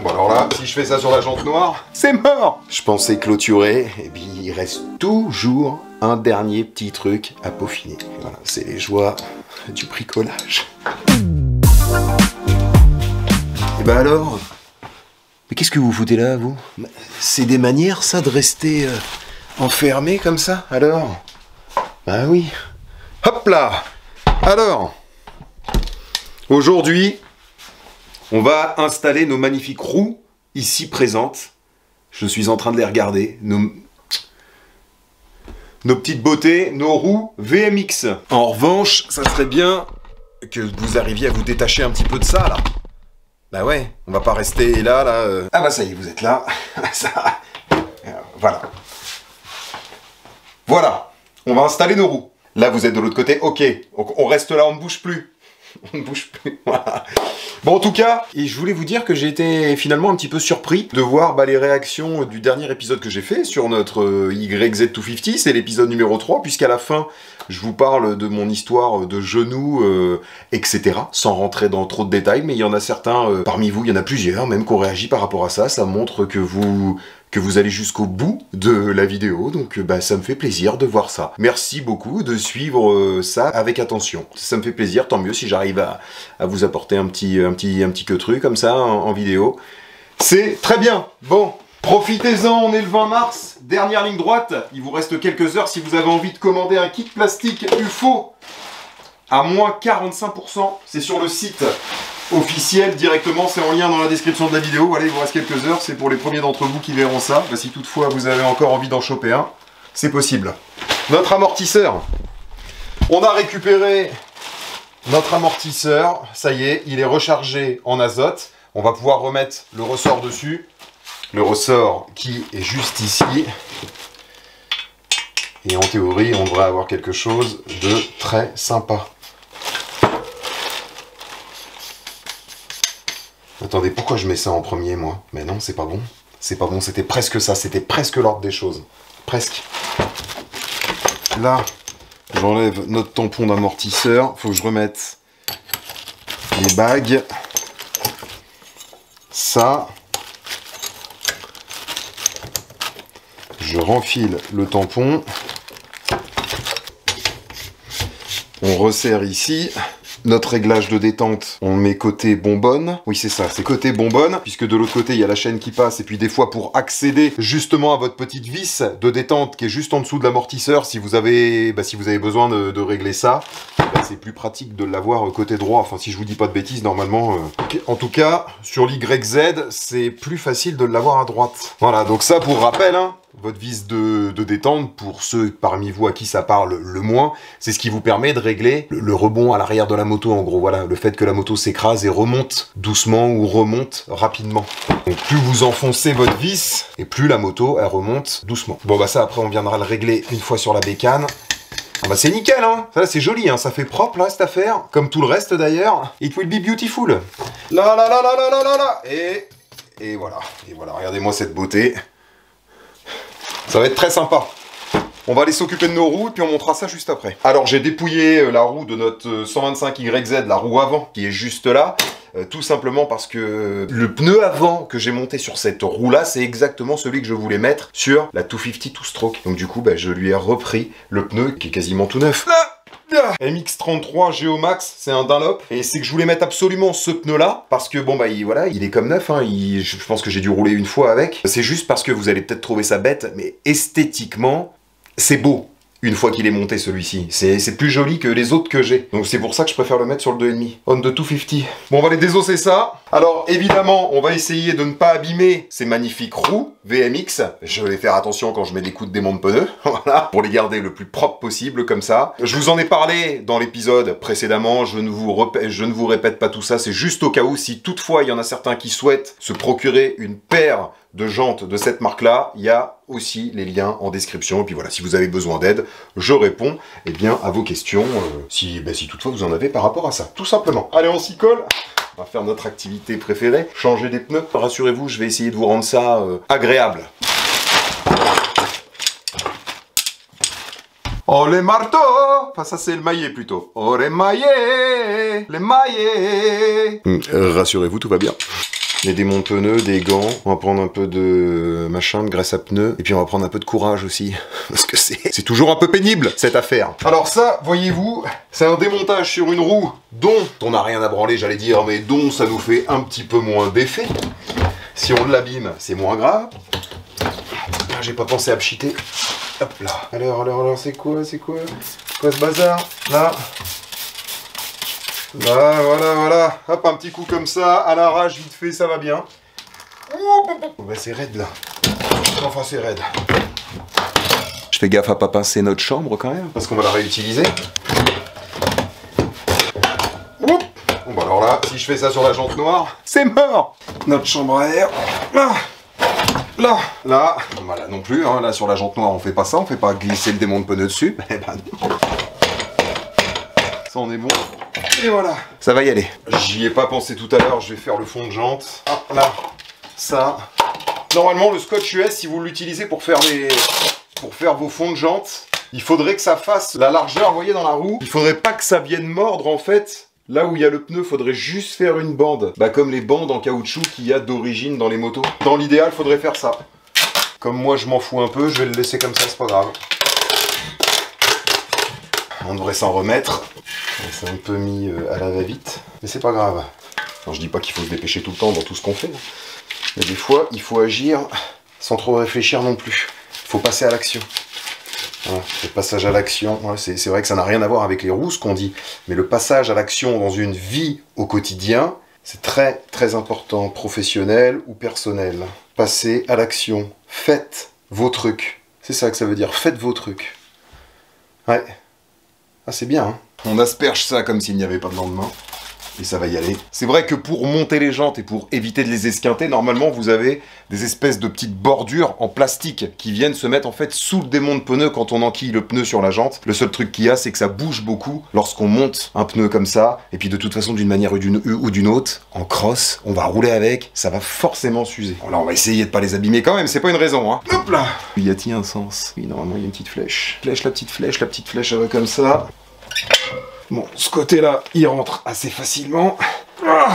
Bon alors là, si je fais ça sur la jante noire, c'est mort. Je pensais clôturer, et puis il reste toujours un dernier petit truc à peaufiner. Voilà, c'est les joies du bricolage. Et bah alors, mais qu'est-ce que vous foutez là, vous? C'est des manières, ça, de rester enfermé comme ça, alors? Bah oui. Hop là. Alors, aujourd'hui, on va installer nos magnifiques roues ici présentes. Je suis en train de les regarder. Nos petites beautés, nos roues VMX. En revanche, ça serait bien que vous arriviez à vous détacher un petit peu de ça, là. Bah ouais, on va pas rester là. Ah bah ça y est, vous êtes là. Ça. Voilà. Voilà. On va installer nos roues. Là, vous êtes de l'autre côté. Ok. Donc, on reste là, on ne bouge plus. On ne bouge plus, voilà. Bon, en tout cas, et je voulais vous dire que j'ai été finalement un petit peu surpris de voir les réactions du dernier épisode que j'ai fait sur notre YZ250, c'est l'épisode numéro 3, puisqu'à la fin, je vous parle de mon histoire de genoux, etc., sans rentrer dans trop de détails, mais il y en a certains parmi vous, il y en a plusieurs même qui ont réagi par rapport à ça, ça montre que vous allez jusqu'au bout de la vidéo, donc ça me fait plaisir de voir ça. Merci beaucoup de suivre ça avec attention. Ça me fait plaisir, tant mieux si j'arrive à vous apporter un petit que truc comme ça en vidéo. C'est très bien. Bon, profitez-en, on est le 20 mars, dernière ligne droite, il vous reste quelques heures si vous avez envie de commander un kit plastique UFO à moins 45%, c'est sur le site officiel directement, c'est en lien dans la description de la vidéo. Voilà, il vous reste quelques heures, c'est pour les premiers d'entre vous qui verront ça. Si toutefois vous avez encore envie d'en choper un, c'est possible. Notre amortisseur, on a récupéré notre amortisseur, ça y est, il est rechargé en azote. On va pouvoir remettre le ressort dessus, le ressort qui est juste ici. Et en théorie, on devrait avoir quelque chose de très sympa. Attendez, pourquoi je mets ça en premier, moi? Mais non, c'est pas bon. C'est pas bon, c'était presque ça, c'était presque l'ordre des choses. Presque. Là, j'enlève notre tampon d'amortisseur. Faut que je remette les bagues. Ça. Je renfile le tampon. On resserre ici. Notre réglage de détente, on met côté bonbonne. Oui, c'est ça, c'est côté bonbonne, puisque de l'autre côté, il y a la chaîne qui passe, et puis des fois, pour accéder justement à votre petite vis de détente qui est juste en dessous de l'amortisseur, si vous avez besoin de régler ça, c'est plus pratique de l'avoir côté droit. Enfin, si je vous dis pas de bêtises, normalement... En tout cas, sur l'YZ, c'est plus facile de l'avoir à droite. Voilà, donc ça, pour rappel, hein, votre vis de détente, pour ceux parmi vous à qui ça parle le moins, c'est ce qui vous permet de régler le rebond à l'arrière de la moto, en gros. Voilà, le fait que la moto s'écrase et remonte doucement ou remonte rapidement. Donc plus vous enfoncez votre vis, et plus la moto, elle remonte doucement. Bon, bah ça, après, on viendra le régler une fois sur la bécane. Ah bah c'est nickel, hein. Ça là c'est joli, hein. Ça fait propre là cette affaire, comme tout le reste d'ailleurs. It will be beautiful. Là là là là là là là là. Et voilà, regardez-moi cette beauté. Ça va être très sympa. On va aller s'occuper de nos roues et puis on montrera ça juste après. Alors j'ai dépouillé la roue de notre 125 YZ, la roue avant, qui est juste là. Tout simplement parce que le pneu avant que j'ai monté sur cette roue là, c'est exactement celui que je voulais mettre sur la 250 two-stroke. Donc du coup, je lui ai repris le pneu qui est quasiment tout neuf. MX33 Geomax, c'est un Dunlop, et c'est que je voulais mettre absolument ce pneu là, parce que bon voilà, il est comme neuf, hein, je pense que j'ai dû rouler une fois avec. C'est juste parce que vous allez peut-être trouver ça bête, mais esthétiquement, c'est beau. Une fois qu'il est monté celui-ci, c'est plus joli que les autres que j'ai. Donc c'est pour ça que je préfère le mettre sur le 2,5. On the 250. Bon, on va aller désosser ça. Alors évidemment, on va essayer de ne pas abîmer ces magnifiques roues VMX. Je vais faire attention quand je mets des coups de démon de pneus, voilà, pour les garder le plus propre possible comme ça. Je vous en ai parlé dans l'épisode précédemment, je ne vous répète pas tout ça, c'est juste au cas où si toutefois il y en a certains qui souhaitent se procurer une paire de jantes de cette marque-là, il y a aussi les liens en description. Et puis voilà, si vous avez besoin d'aide, je réponds à vos questions, si toutefois vous en avez par rapport à ça, tout simplement. Allez, on s'y colle. On va faire notre activité préférée, changer des pneus. Rassurez-vous, je vais essayer de vous rendre ça agréable. Oh les marteaux! Enfin ça c'est le maillet plutôt. Oh les maillets! Les maillets! Rassurez-vous, tout va bien. des démontes pneus, des gants. On va prendre un peu de machin, de graisse à pneus. Et puis on va prendre un peu de courage aussi. Parce que c'est toujours un peu pénible, cette affaire. Alors ça, voyez-vous, c'est un démontage sur une roue dont on n'a rien à branler, j'allais dire, mais dont ça nous fait un petit peu moins d'effet. Si on l'abîme, c'est moins grave. J'ai pas pensé à pchiter. Hop là. Alors, c'est quoi ce bazar? Là, voilà. Hop, un petit coup comme ça, à l'arrache, vite fait, ça va bien. Bah, c'est raide, là. Enfin, c'est raide. Je fais gaffe à pas pincer notre chambre, quand même, parce qu'on va la réutiliser. Bon, bah alors là, si je fais ça sur la jante noire, c'est mort. Notre chambre à air. Là, bah là non plus, hein. Là sur la jante noire on fait pas ça, on fait pas glisser le démon de pneu dessus. Eh ben non. Ça on est bon. Et voilà. Ça va y aller. J'y ai pas pensé tout à l'heure, je vais faire le fond de jante. Ah, là, ça. Normalement le scotch US, si vous l'utilisez pour faire vos fonds de jante, il faudrait que ça fasse la largeur, vous voyez dans la roue. Il faudrait pas que ça vienne mordre en fait. Là où il y a le pneu, faudrait juste faire une bande. Bah comme les bandes en caoutchouc qu'il y a d'origine dans les motos. Dans l'idéal, faudrait faire ça. Comme moi je m'en fous un peu, je vais le laisser comme ça, c'est pas grave. On devrait s'en remettre. C'est un peu mis à la va-vite. Mais c'est pas grave. Alors je dis pas qu'il faut se dépêcher tout le temps dans tout ce qu'on fait. Mais des fois, il faut agir sans trop réfléchir non plus. Il faut passer à l'action. Voilà, le passage à l'action, ouais, c'est vrai que ça n'a rien à voir avec les roues, ce qu'on dit, mais le passage à l'action dans une vie au quotidien, c'est très très important, professionnel ou personnel. Passez à l'action, faites vos trucs, c'est ça que ça veut dire, faites vos trucs. Ouais, ah c'est bien, hein. On asperge ça comme s'il n'y avait pas de lendemain. Et ça va y aller. C'est vrai que pour monter les jantes et pour éviter de les esquinter, normalement vous avez des espèces de petites bordures en plastique qui viennent se mettre en fait sous le démon de pneu quand on enquille le pneu sur la jante. Le seul truc qu'il y a, c'est que ça bouge beaucoup lorsqu'on monte un pneu comme ça. Et puis de toute façon, d'une manière ou d'une autre, en cross, on va rouler avec, ça va forcément s'user. Alors on va essayer de pas les abîmer quand même, c'est pas une raison, hein. Hop là. Y a-t-il un sens? Oui, normalement il y a une petite flèche. La petite flèche, ça va comme ça. Bon, ce côté-là, il rentre assez facilement. Ah,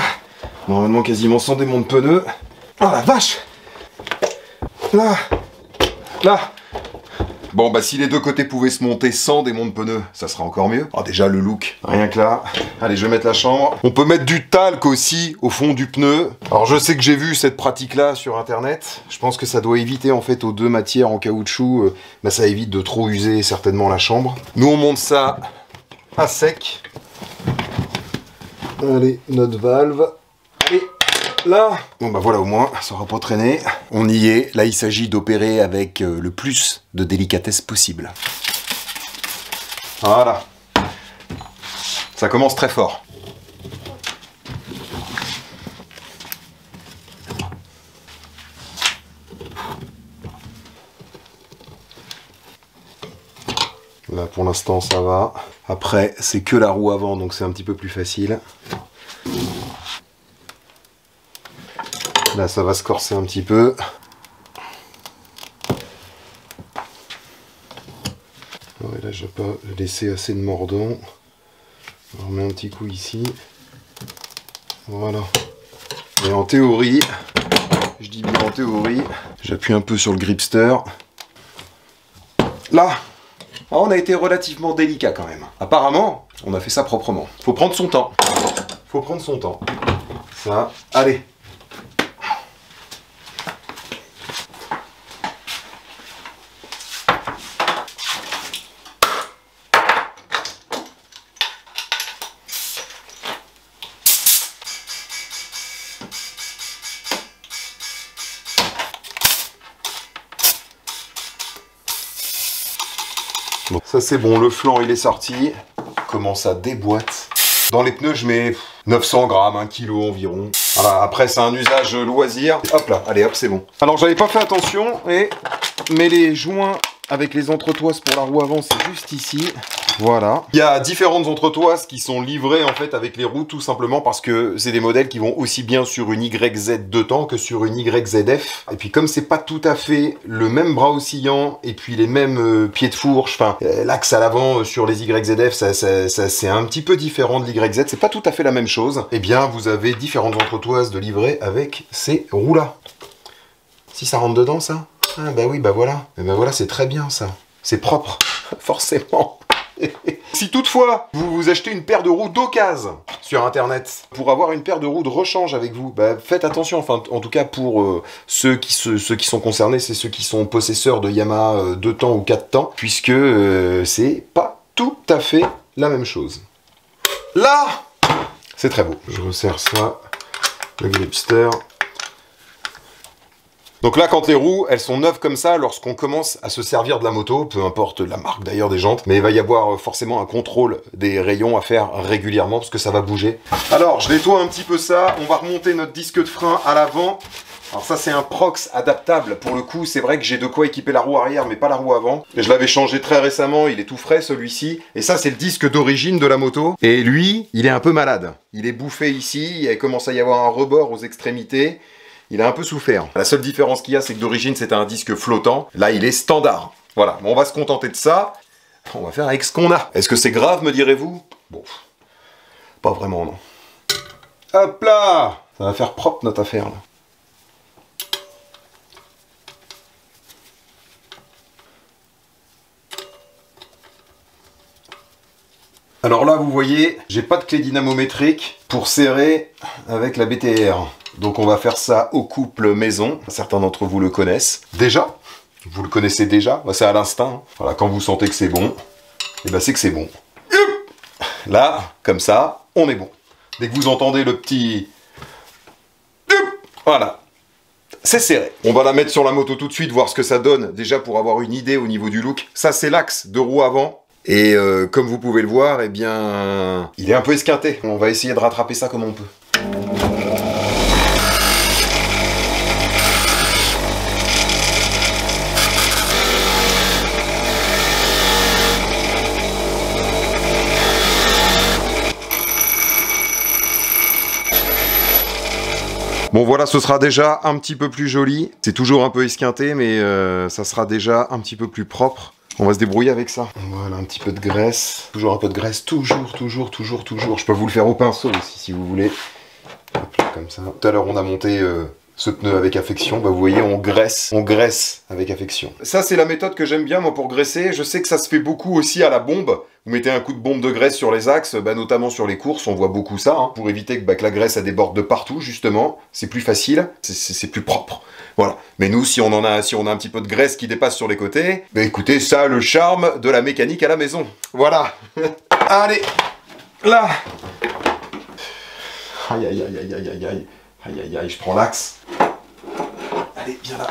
normalement, quasiment sans démon de pneu. Oh la vache! Là. Bon, bah si les deux côtés pouvaient se monter sans démon de pneu, ça sera encore mieux. Oh, déjà, le look, rien que là. Allez, je vais mettre la chambre. On peut mettre du talc aussi au fond du pneu. Alors, je sais que j'ai vu cette pratique-là sur Internet. Je pense que ça doit éviter, en fait, aux deux matières en caoutchouc. Bah, ça évite de trop user, certainement, la chambre. Nous, on monte ça à sec. Allez, notre valve. Et là. Bon bah voilà, au moins, ça aura pas traîné. On y est. Là, il s'agit d'opérer avec le plus de délicatesse possible. Voilà. Ça commence très fort. Là, pour l'instant, ça va. Après, c'est que la roue avant, donc c'est un petit peu plus facile. Là, ça va se corser un petit peu. Ouais, là, je n'ai pas laissé assez de mordant. On remet un petit coup ici. Voilà. Et en théorie, je dis bien en théorie, j'appuie un peu sur le gripster. Là! Ah, on a été relativement délicat quand même. Apparemment, on a fait ça proprement. Faut prendre son temps. Faut prendre son temps. Ça, allez. Bon, ça c'est bon, le flanc il est sorti. Comment ça déboîte. Dans les pneus je mets 900 grammes, 1 kg environ. Voilà, après c'est un usage loisir. Hop là, allez hop c'est bon. Alors j'avais pas fait attention mais les joints avec les entretoises pour la roue avant, c'est juste ici. Voilà. Il y a différentes entretoises qui sont livrées en fait avec les roues, tout simplement parce que c'est des modèles qui vont aussi bien sur une YZ 2 temps que sur une YZF. Et puis comme c'est pas tout à fait le même bras oscillant et puis les mêmes pieds de fourche, enfin l'axe à l'avant sur les YZF, ça c'est un petit peu différent de l'YZ, c'est pas tout à fait la même chose. Eh bien vous avez différentes entretoises de livrer avec ces roues-là. Si ça rentre dedans ça, ah bah oui, bah voilà. Et bah voilà, c'est très bien ça. C'est propre, forcément. Si toutefois vous vous achetez une paire de roues d'occasion sur internet pour avoir une paire de roues de rechange avec vous, bah faites attention, enfin en tout cas pour ceux qui sont concernés, c'est ceux qui sont possesseurs de Yamaha 2 temps ou 4 temps, puisque c'est pas tout à fait la même chose. Là, c'est très beau. Je resserre ça, le gripster. Donc là, quand les roues, elles sont neuves comme ça, lorsqu'on commence à se servir de la moto, peu importe la marque d'ailleurs des jantes, mais il va y avoir forcément un contrôle des rayons à faire régulièrement parce que ça va bouger. Alors, je nettoie un petit peu ça, on va remonter notre disque de frein à l'avant. Alors ça, c'est un Prox adaptable. Pour le coup, c'est vrai que j'ai de quoi équiper la roue arrière, mais pas la roue avant. Et je l'avais changé très récemment, il est tout frais celui-ci. Et ça, c'est le disque d'origine de la moto. Et lui, il est un peu malade. Il est bouffé ici, il commence à y avoir un rebord aux extrémités. Il a un peu souffert. La seule différence qu'il y a, c'est que d'origine, c'était un disque flottant. Là, il est standard. Voilà, bon, on va se contenter de ça. On va faire avec ce qu'on a. Est-ce que c'est grave, me direz-vous? Bon, pas vraiment, non. Hop là! Ça va faire propre, notre affaire, là. Alors là, vous voyez, j'ai pas de clé dynamométrique pour serrer avec la BTR. Donc on va faire ça au couple maison. Certains d'entre vous le connaissent déjà. Vous le connaissez déjà. C'est à l'instinct. Voilà, quand vous sentez que c'est bon, et ben c'est que c'est bon. Là, comme ça, on est bon. Dès que vous entendez le petit... Voilà. C'est serré. On va la mettre sur la moto tout de suite, voir ce que ça donne. Déjà pour avoir une idée au niveau du look. Ça, c'est l'axe de roue avant. Et comme vous pouvez le voir, eh bien, il est un peu esquinté. On va essayer de rattraper ça comme on peut. Bon voilà, ce sera déjà un petit peu plus joli. C'est toujours un peu esquinté, mais ça sera déjà un petit peu plus propre. On va se débrouiller avec ça. Voilà, un petit peu de graisse. Toujours un peu de graisse. Toujours. Je peux vous le faire au pinceau aussi, si vous voulez. Hop là, comme ça. Tout à l'heure, on a monté ce pneu avec affection. Bah, vous voyez, on graisse avec affection. Ça, c'est la méthode que j'aime bien, moi, pour graisser. Je sais que ça se fait beaucoup aussi à la bombe. Vous mettez un coup de bombe de graisse sur les axes, bah, notamment sur les courses, on voit beaucoup ça, hein, pour éviter que la graisse elle déborde de partout, justement. C'est plus facile, c'est plus propre. Voilà. Mais nous, si on a un petit peu de graisse qui dépasse sur les côtés, bah écoutez, ça a le charme de la mécanique à la maison. Voilà. Allez, là. Aïe, je prends l'axe. Allez, viens là.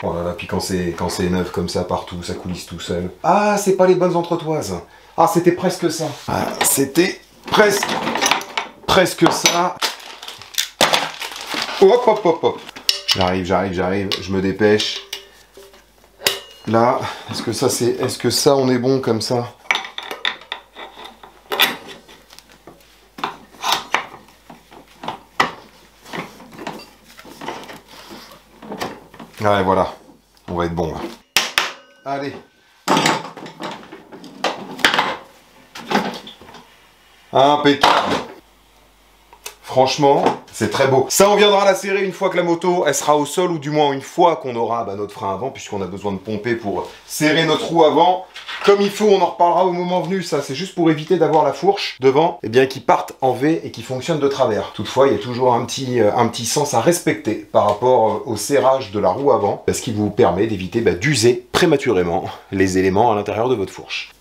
Oh là là, puis quand c'est neuf comme ça partout, ça coulisse tout seul. Ah, c'est pas les bonnes entretoises. Ah, c'était presque ça. Ah, c'était presque ça. Hop. J'arrive, je me dépêche. Là, est-ce que ça, on est bon comme ça? Ouais, voilà. On va être bon, là. Allez. Impeccable. Franchement, c'est très beau. Ça, on viendra la serrer une fois que la moto, elle sera au sol, ou du moins une fois qu'on aura notre frein avant, puisqu'on a besoin de pomper pour serrer notre roue avant. Comme il faut, on en reparlera au moment venu, ça c'est juste pour éviter d'avoir la fourche devant, et bien qui parte en V et qui fonctionne de travers. Toutefois, il y a toujours un petit sens à respecter par rapport au serrage de la roue avant, ce qui vous permet d'éviter d'user prématurément les éléments à l'intérieur de votre fourche.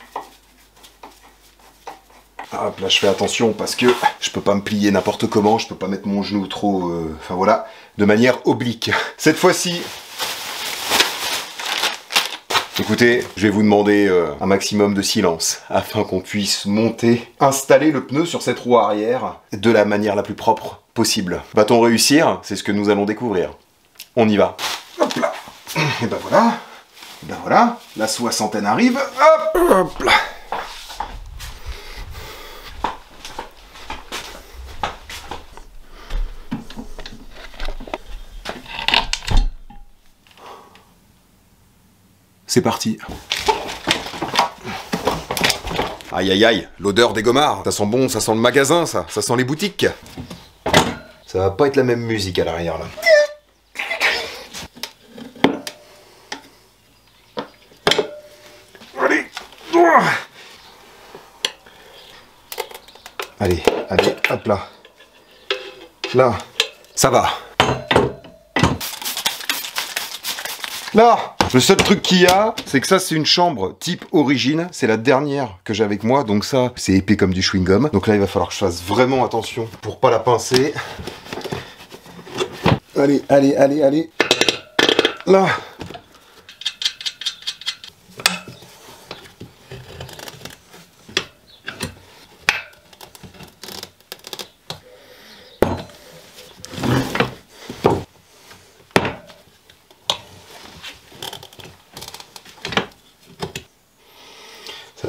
Hop, là je fais attention parce que je peux pas me plier n'importe comment, je peux pas mettre mon genou trop, enfin voilà, de manière oblique. Cette fois-ci, écoutez, je vais vous demander un maximum de silence afin qu'on puisse installer le pneu sur cette roue arrière de la manière la plus propre possible. Va-t-on réussir? C'est ce que nous allons découvrir. On y va. Hop là. Et ben voilà. Ben voilà, la soixantaine arrive. Hop, hop là. C'est parti. Aïe aïe aïe, l'odeur des gommards. Ça sent bon, ça sent le magasin, ça sent les boutiques. Ça va pas être la même musique à l'arrière là. Allez. Allez, allez, hop là. Là, ça va. Là, le seul truc qu'il y a, c'est que ça c'est une chambre type origine, c'est la dernière que j'ai avec moi, donc ça c'est épais comme du chewing-gum. Donc là il va falloir que je fasse vraiment attention pour pas la pincer. Allez, allez, allez, allez. Là.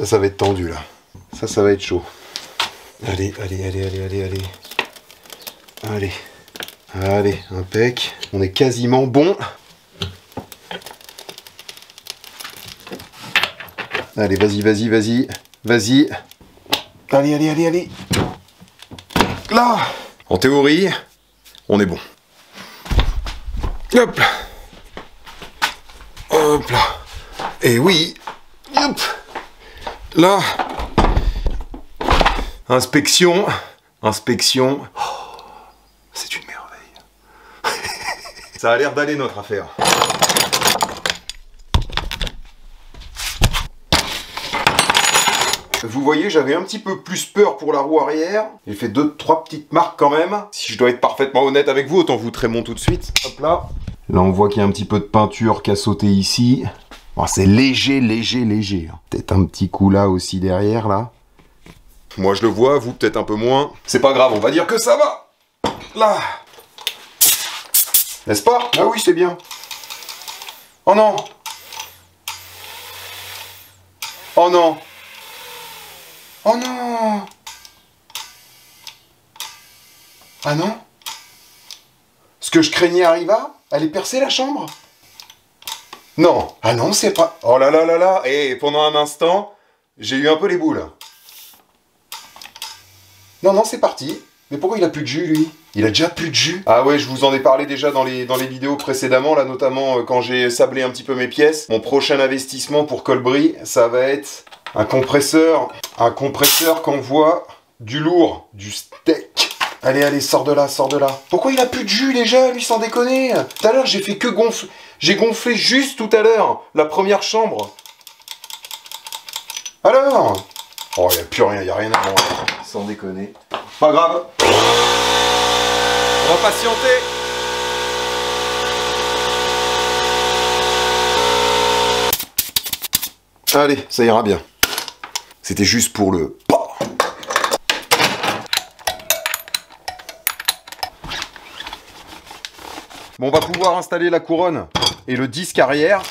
Ça va être tendu là. Ça va être chaud. Allez, allez, allez, allez, allez, allez. Allez. Allez, impec. On est quasiment bon. Allez, vas-y, vas-y, vas-y. Vas-y. Allez, allez, allez, allez. Là. En théorie, on est bon. Hop là. Hop là. Et oui. Hop. Là, inspection, inspection. Oh, c'est une merveille. Ça a l'air d'aller notre affaire. Vous voyez, j'avais un petit peu plus peur pour la roue arrière. J'ai fait 2-3 petites marques quand même. Si je dois être parfaitement honnête avec vous, autant vous trémons tout de suite. Hop là. Là, on voit qu'il y a un petit peu de peinture qui a sauté ici. Bon, c'est léger, léger, léger. Peut-être un petit coup là aussi derrière, là. Moi, je le vois, vous, peut-être un peu moins. C'est pas grave, on va dire que ça va. Là. N'est-ce pas? Ah oui, c'est bien. Oh non. Oh non. Oh non. Ah non? Ce que je craignais arriva? Elle est percée, la chambre? Non. Ah non, c'est pas... Oh là là là là. Et pendant un instant, j'ai eu un peu les boules. Non, non, c'est parti. Mais pourquoi il a plus de jus, lui? Il a déjà plus de jus. Ah ouais, je vous en ai parlé déjà dans les vidéos précédemment, là, notamment quand j'ai sablé un petit peu mes pièces. Mon prochain investissement pour Colbry, ça va être un compresseur. Un compresseur qui envoie du lourd, du steak. Allez, allez, sors de là, sors de là. Pourquoi il a plus de jus, déjà, lui, sans déconner? Tout à l'heure, j'ai fait que gonfler. J'ai gonflé juste tout à l'heure, la première chambre. Alors? Oh, il n'y a plus rien, il n'y a rien à voir. Sans déconner. Pas grave. On va patienter. Allez, ça ira bien. C'était juste pour le... Bon, on va pouvoir installer la couronne et le disque arrière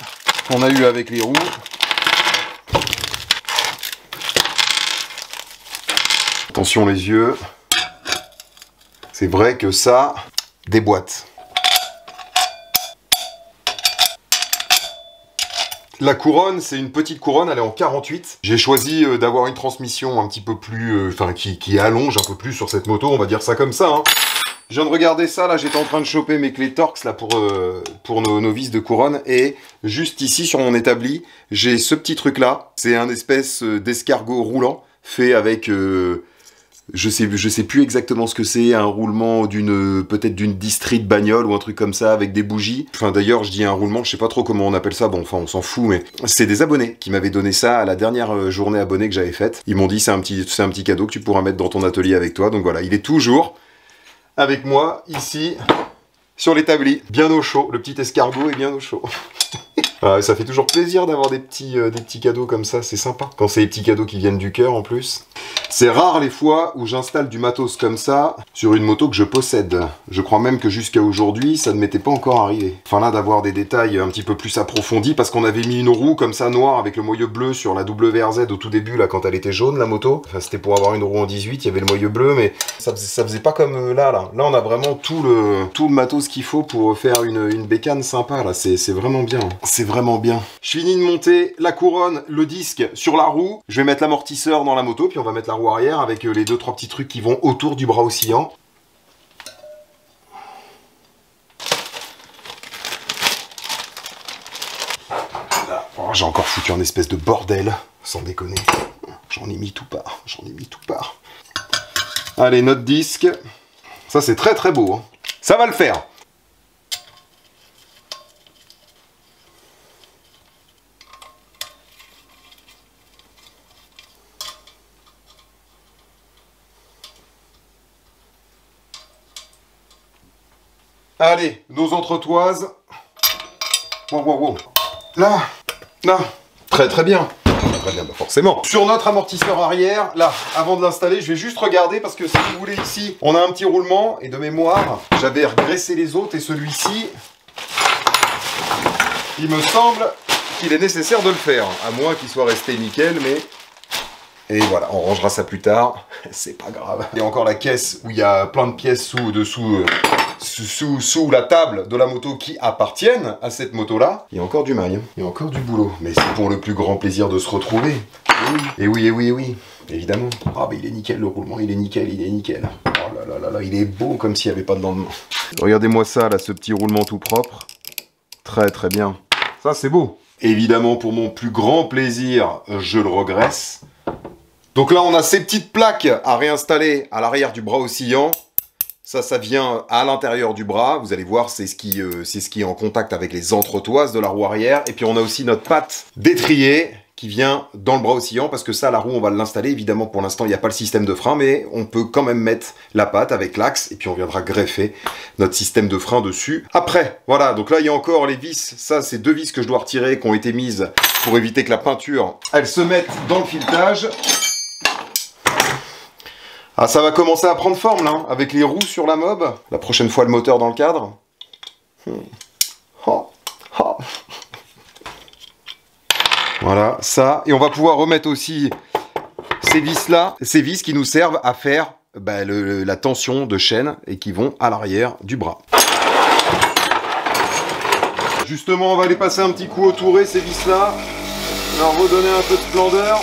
qu'on a eu avec les roues. Attention les yeux. C'est vrai que ça déboîte. La couronne, c'est une petite couronne, elle est en 48. J'ai choisi d'avoir une transmission un petit peu plus... Enfin, qui allonge un peu plus sur cette moto, on va dire ça comme ça, hein. Je viens de regarder ça, là, j'étais en train de choper mes clés Torx là, pour nos vis de couronne, et juste ici, sur mon établi, j'ai ce petit truc-là. C'est un espèce d'escargot roulant, fait avec... je sais plus exactement ce que c'est, un roulement peut-être d'une distrie de bagnole ou un truc comme ça avec des bougies. Enfin d'ailleurs je dis un roulement, je sais pas trop comment on appelle ça, bon enfin on s'en fout, mais c'est des abonnés qui m'avaient donné ça à la dernière journée abonnée que j'avais faite. Ils m'ont dit c'est un petit cadeau que tu pourras mettre dans ton atelier avec toi, donc voilà, il est toujours avec moi ici sur l'établi, bien au chaud, le petit escargot est bien au chaud. Ah, ça fait toujours plaisir d'avoir des petits cadeaux comme ça, c'est sympa. Quand c'est des petits cadeaux qui viennent du cœur en plus. C'est rare les fois où j'installe du matos comme ça sur une moto que je possède. Je crois même que jusqu'à aujourd'hui, ça ne m'était pas encore arrivé. Enfin là, d'avoir des détails un petit peu plus approfondis, parce qu'on avait mis une roue comme ça noire avec le moyeu bleu sur la WRZ au tout début, là, quand elle était jaune, la moto. Enfin, c'était pour avoir une roue en 18, il y avait le moyeu bleu, mais ça faisait pas comme là. Là, on a vraiment tout le matos qu'il faut pour faire une bécane sympa, là. C'est vraiment bien. C'est vraiment bien. Je finis de monter la couronne, le disque sur la roue. Je vais mettre l'amortisseur dans la moto, puis on va mettre la roue arrière avec les 2-3 petits trucs qui vont autour du bras oscillant. Oh, j'ai encore foutu un espèce de bordel, sans déconner. J'en ai mis tout part, j'en ai mis tout part. Allez, notre disque. Ça, c'est très très beau, hein. Ça va le faire. Allez, nos entretoises. Wow, wow, wow. Là, très très bien. Très bien, bah forcément. Sur notre amortisseur arrière, là, avant de l'installer, je vais juste regarder parce que si vous voulez ici, on a un petit roulement et de mémoire, j'avais regraissé les autres et celui-ci, il me semble qu'il est nécessaire de le faire, à moins qu'il soit resté nickel, mais... Et voilà, on rangera ça plus tard, c'est pas grave. Il y a encore la caisse où il y a plein de pièces sous la table de la moto qui appartiennent à cette moto-là. Il y a encore du mail, hein. Il y a encore du boulot. Mais c'est pour le plus grand plaisir de se retrouver. Et oui, et oui, et oui, évidemment. Ah bah il est nickel le roulement, il est nickel, il est nickel. Oh là là là là, il est beau comme s'il n'y avait pas de lendemain. Regardez-moi ça, là, ce petit roulement tout propre. Très très bien. Ça c'est beau. Évidemment, pour mon plus grand plaisir, je le regraisse. Donc là, on a ces petites plaques à réinstaller à l'arrière du bras oscillant. Ça vient à l'intérieur du bras. Vous allez voir, c'est ce qui est en contact avec les entretoises de la roue arrière. Et puis, on a aussi notre patte d'étrier qui vient dans le bras oscillant. Parce que ça, la roue, on va l'installer. Évidemment, pour l'instant, il n'y a pas le système de frein. Mais on peut quand même mettre la patte avec l'axe. Et puis, on viendra greffer notre système de frein dessus. Après, voilà. Donc là, il y a encore les vis. Ça, c'est 2 vis que je dois retirer qui ont été mises pour éviter que la peinture, elle se mette dans le filetage. Ah, ça va commencer à prendre forme, là, hein, avec les roues sur la mob. La prochaine fois, le moteur dans le cadre. Oh. Oh. Voilà, ça. Et on va pouvoir remettre aussi ces vis-là, ces vis qui nous servent à faire bah, la tension de chaîne et qui vont à l'arrière du bras. Justement, on va aller passer un petit coup au touré, ces vis-là. Leur redonner un peu de splendeur.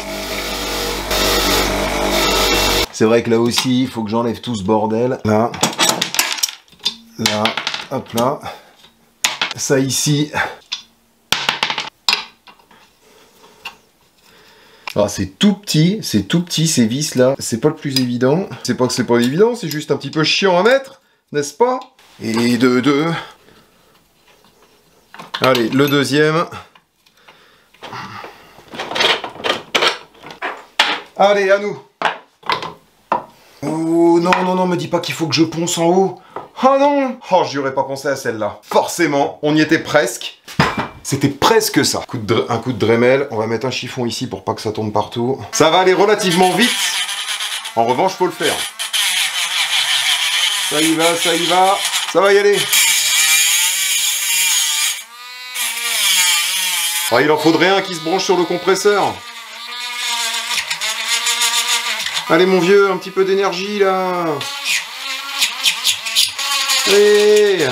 C'est vrai que là aussi, il faut que j'enlève tout ce bordel. Là, hop là. Ça ici. Alors c'est tout petit ces vis là. C'est pas le plus évident. C'est pas que c'est pas évident, c'est juste un petit peu chiant à mettre, n'est-ce pas? Et de deux. Allez, le deuxième. Allez, à nous. Oh non, non, non, me dis pas qu'il faut que je ponce en haut. Oh non. Oh, j'y aurais pas pensé à celle-là. Forcément, on y était presque. C'était presque ça. Un coup de Dremel. On va mettre un chiffon ici pour pas que ça tombe partout. Ça va aller relativement vite. En revanche, faut le faire. Ça y va, ça y va. Ça va y aller. Oh, il en faudrait un qui se branche sur le compresseur. Allez mon vieux, un petit peu d'énergie là. Allez.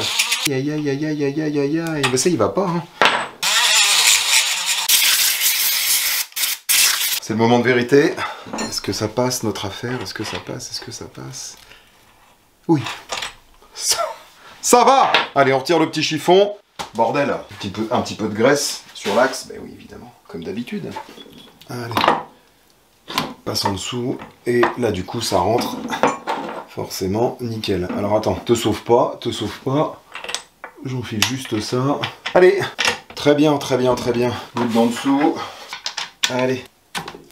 Aïe aïe aïe aïe aïe aïe aïe aïe. Ben ça il va pas hein. C'est le moment de vérité. Est-ce que ça passe notre affaire? Est-ce que ça passe? Est-ce que ça passe? Oui. Ça va. Allez, on retire le petit chiffon. Bordel, un petit peu de graisse sur l'axe. Ben oui, évidemment, comme d'habitude. Allez. Passe en dessous, et là du coup ça rentre forcément nickel. Alors attends, te sauve pas, j'enfile juste ça. Allez, très bien, très bien, très bien. Goutte d'en dessous, allez,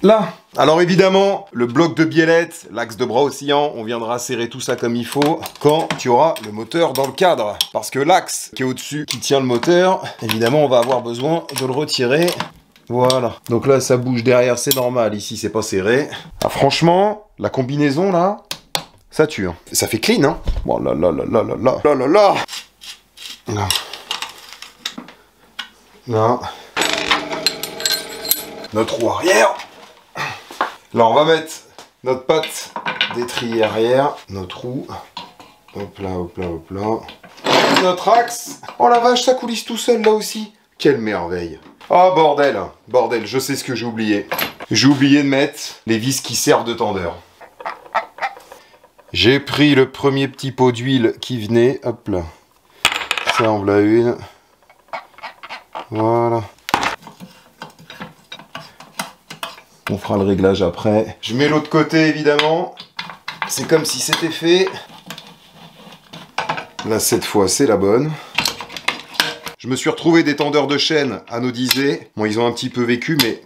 là. Alors évidemment, le bloc de biellette, l'axe de bras oscillant, on viendra serrer tout ça comme il faut quand tu auras le moteur dans le cadre. Parce que l'axe qui est au-dessus, qui tient le moteur, évidemment on va avoir besoin de le retirer. Voilà. Donc là ça bouge derrière, c'est normal, ici c'est pas serré. Ah franchement, la combinaison là, ça tue. Hein. Ça fait clean, hein. Bon là là là là là là là là là. Là. Là. Notre roue arrière. Là, on va mettre notre patte d'étrier arrière, notre roue. Hop là, hop là, hop là. Notre axe. Oh la vache, ça coulisse tout seul là aussi. Quelle merveille. Oh bordel, bordel, je sais ce que j'ai oublié. J'ai oublié de mettre les vis qui servent de tendeur. J'ai pris le premier petit pot d'huile qui venait. Hop là. Ça en voilà une. Voilà. On fera le réglage après. Je mets l'autre côté évidemment. C'est comme si c'était fait. Là cette fois c'est la bonne. Je me suis retrouvé des tendeurs de chaîne anodisés. Bon ils ont un petit peu vécu mais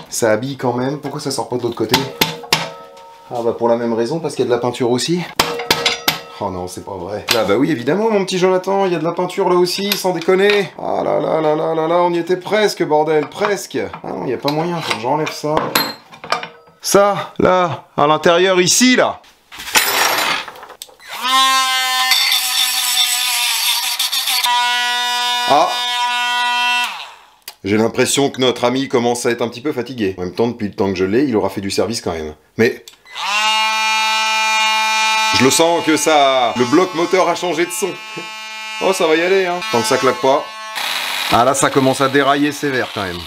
ça habille quand même. Pourquoi ça sort pas de l'autre côté? Ah bah pour la même raison, parce qu'il y a de la peinture aussi. Oh non, c'est pas vrai. Ah bah oui, évidemment, mon petit Jonathan, il y a de la peinture là aussi, sans déconner. Ah là là là là là là, on y était presque, bordel, presque. Ah non, il n'y a pas moyen, faut que j'enlève ça. Ça, là, à l'intérieur, ici, là. Ah. J'ai l'impression que notre ami commence à être un petit peu fatigué. En même temps, depuis le temps que je l'ai, il aura fait du service quand même. Mais... je le sens que ça... le bloc moteur a changé de son. Oh, ça va y aller, hein. Tant que ça claque pas. Ah là, ça commence à dérailler sévère quand même.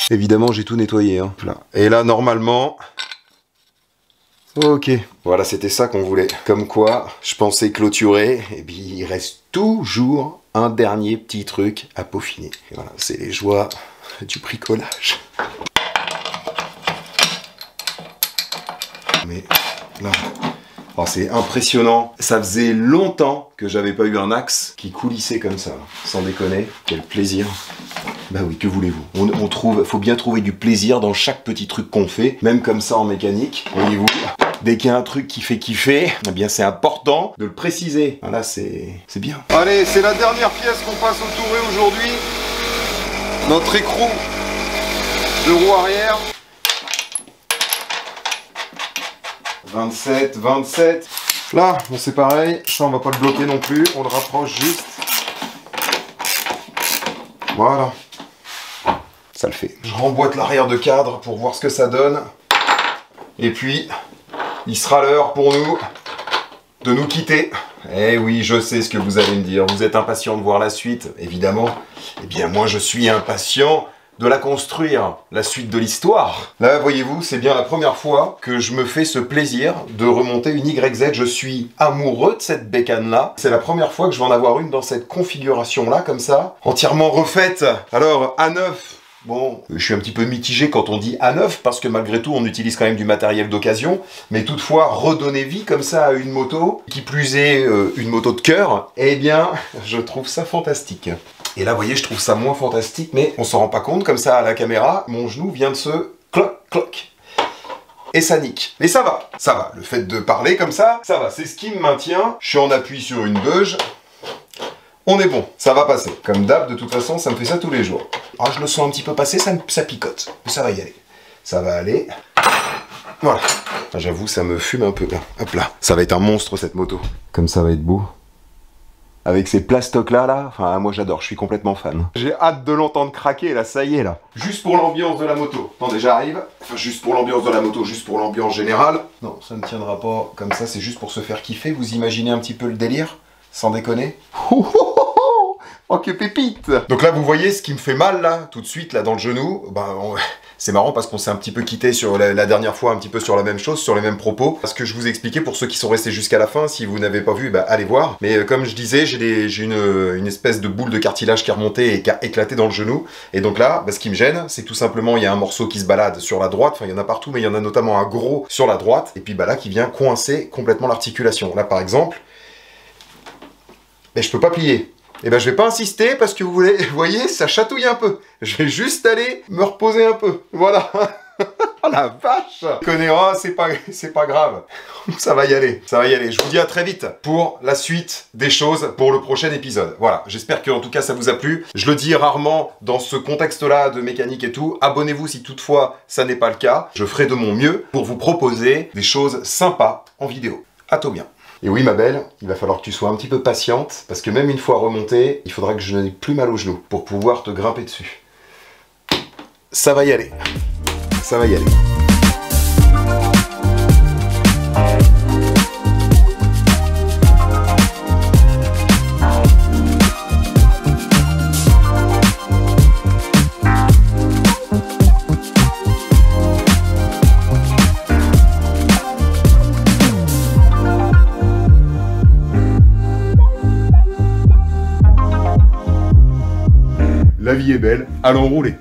Évidemment, j'ai tout nettoyé, hein. Là. Et là, normalement... ok. Voilà, c'était ça qu'on voulait. Comme quoi, je pensais clôturer, et puis il reste toujours un dernier petit truc à peaufiner. Et voilà, c'est les joies du bricolage. Mais là, oh, c'est impressionnant. Ça faisait longtemps que j'avais pas eu un axe qui coulissait comme ça. Sans déconner, quel plaisir. Bah oui, que voulez-vous? On trouve, faut bien trouver du plaisir dans chaque petit truc qu'on fait, même comme ça en mécanique. Voyez-vous, dès qu'il y a un truc qui fait kiffer, eh bien c'est important de le préciser. Voilà, c'est bien. Allez, c'est la dernière pièce qu'on passe au touré aujourd'hui. Notre écrou de roue arrière. 27, 27. Là, bon, c'est pareil. Ça, on va pas le bloquer non plus. On le rapproche juste. Voilà. Ça le fait. Je remboîte l'arrière de cadre pour voir ce que ça donne. Et puis, il sera l'heure pour nous de nous quitter. Eh oui, je sais ce que vous allez me dire. Vous êtes impatient de voir la suite, évidemment. Eh bien, moi, je suis impatient de la construire, la suite de l'histoire. Là, voyez-vous, c'est bien la première fois que je me fais ce plaisir de remonter une YZ. Je suis amoureux de cette bécane-là. C'est la première fois que je vais en avoir une dans cette configuration-là, comme ça, entièrement refaite. Alors, à neuf. Bon, je suis un petit peu mitigé quand on dit à neuf, parce que malgré tout, on utilise quand même du matériel d'occasion, mais toutefois, redonner vie comme ça à une moto, qui plus est une moto de cœur, eh bien, je trouve ça fantastique. Et là, vous voyez, je trouve ça moins fantastique, mais on s'en rend pas compte, comme ça, à la caméra, mon genou vient de se cloc, cloc. Et ça nique. Mais ça va, ça va. Le fait de parler comme ça va. C'est ce qui me maintient. Je suis en appui sur une beuge. On est bon, ça va passer. Comme d'hab, de toute façon, ça me fait ça tous les jours. Ah, je le sens un petit peu passer, ça picote. Mais ça va y aller. Ça va aller. Voilà. J'avoue, ça me fume un peu, là. Hop là. Ça va être un monstre, cette moto. Comme ça va être beau. Avec ces plastocs là, enfin, moi j'adore, je suis complètement fan. J'ai hâte de l'entendre craquer, là, ça y est, là. Juste pour l'ambiance de la moto. Attendez, j'arrive. Enfin, juste pour l'ambiance de la moto, juste pour l'ambiance générale. Non, ça ne tiendra pas comme ça, c'est juste pour se faire kiffer. Vous imaginez un petit peu le délire? Sans déconner. Oh, que pépite! Donc là, vous voyez ce qui me fait mal, là, tout de suite, là, dans le genou. Ben, c'est marrant parce qu'on s'est un petit peu quitté sur la dernière fois, un petit peu sur la même chose, sur les mêmes propos. Parce que je vous ai expliqué, pour ceux qui sont restés jusqu'à la fin, si vous n'avez pas vu, bah, allez voir. Mais comme je disais, j'ai une espèce de boule de cartilage qui est remontée et qui a éclaté dans le genou. Et donc là, bah, ce qui me gêne, c'est que tout simplement, il y a un morceau qui se balade sur la droite. Enfin, il y en a partout, mais il y en a notamment un gros sur la droite. Et puis bah, là, qui vient coincer complètement l'articulation. Là, par exemple, mais je peux pas plier. Et ben je vais pas insister parce que vous voyez, ça chatouille un peu. Je vais juste aller me reposer un peu. Voilà. Oh la vache! Connais, oh, c'est pas grave. Ça va y aller, ça va y aller. Je vous dis à très vite pour la suite des choses pour le prochain épisode. Voilà, j'espère que en tout cas ça vous a plu. Je le dis rarement dans ce contexte-là de mécanique et tout. Abonnez-vous si toutefois ça n'est pas le cas. Je ferai de mon mieux pour vous proposer des choses sympas en vidéo. À tout bien. Et oui ma belle, il va falloir que tu sois un petit peu patiente parce que même une fois remonté, il faudra que je n'ai plus mal aux genoux pour pouvoir te grimper dessus. Ça va y aller. Ça va y aller. La vie est belle, allons rouler.